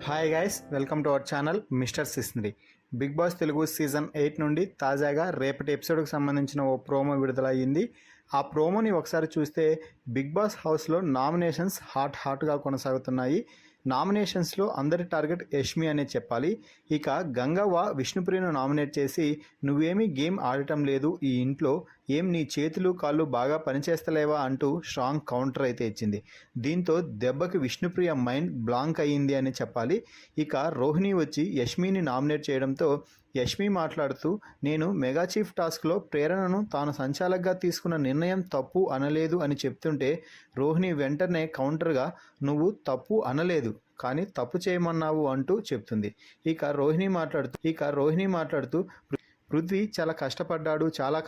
Hi guys, welcome to our channel mister Sisindri. Big boss Telugu season 8 నుండి తాజాగా రేపటి ఎపిసోడ్కి సంబంధించిన ఓ ప్రోమో విడుదల అయ్యింది. ఆ ప్రోమోని ఒకసారి చూస్తే బిగ్ బాస్ హౌస్లో నామినేషన్స్ హాట్గా కొనసాగుతున్నాయి. నామినేషన్స్లో అందరి టార్గెట్ యష్మి అనే చెప్పాలి. ఇక గంగవ్వ విష్ణుప్రియను నామినేట్ చేసి నువ్వేమీ గేమ్ ఆడటం లేదు ఈ ఇంట్లో, ఏం నీ చేతులు కాళ్ళు బాగా పనిచేస్తలేవా అంటూ స్ట్రాంగ్ కౌంటర్ అయితే ఇచ్చింది. దీంతో దెబ్బకి విష్ణుప్రియ మైండ్ బ్లాంక్ అయ్యింది అని చెప్పాలి. ఇక రోహిణి వచ్చి యష్మిని నామినేట్ చేయడంతో యష్మి మాట్లాడుతూ నేను మెగా చీఫ్ టాస్క్లో ప్రేరణను తాను సంచాలకుగా తీసుకున్న నిర్ణయం తప్పు అనలేదు అని చెప్తుంటే రోహిణి వెంటనే కౌంటర్గా నువ్వు తప్పు అనలేదు కానీ తప్పు చేయమన్నావు అంటూ చెప్తుంది. ఇక రోహిణి మాట్లాడుతూ పృథ్వీ చాలా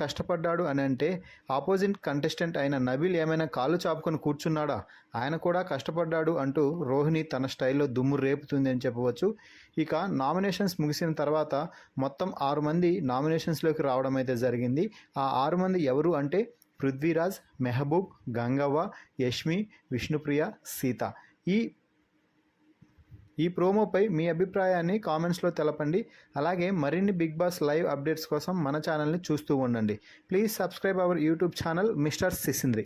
కష్టపడ్డాడు అని అంటే ఆపోజిట్ కంటెస్టెంట్ అయిన నబీల్ ఏమైనా కాళ్ళు చాపుకొని కూర్చున్నాడా, ఆయన కూడా కష్టపడ్డాడు అంటూ రోహిణి తన స్టైల్లో దుమ్ము రేపుతుంది అని చెప్పవచ్చు. ఇక నామినేషన్స్ ముగిసిన తర్వాత మొత్తం 6 మంది నామినేషన్స్లోకి రావడం అయితే జరిగింది. ఆ 6 మంది ఎవరు అంటే పృథ్వీరాజ్, మెహబూబ్, గంగవ్వ, యష్మి, విష్ణుప్రియ, సీత. ఈ ప్రోమోపై మీ అభిప్రాయాన్ని కామెంట్స్లో తెలపండి. అలాగే మరిన్ని బిగ్ బాస్ లైవ్ అప్డేట్స్ కోసం మన ఛానల్ని చూస్తూ ఉండండి. Please subscribe our YouTube channel mister సిసింద్రి.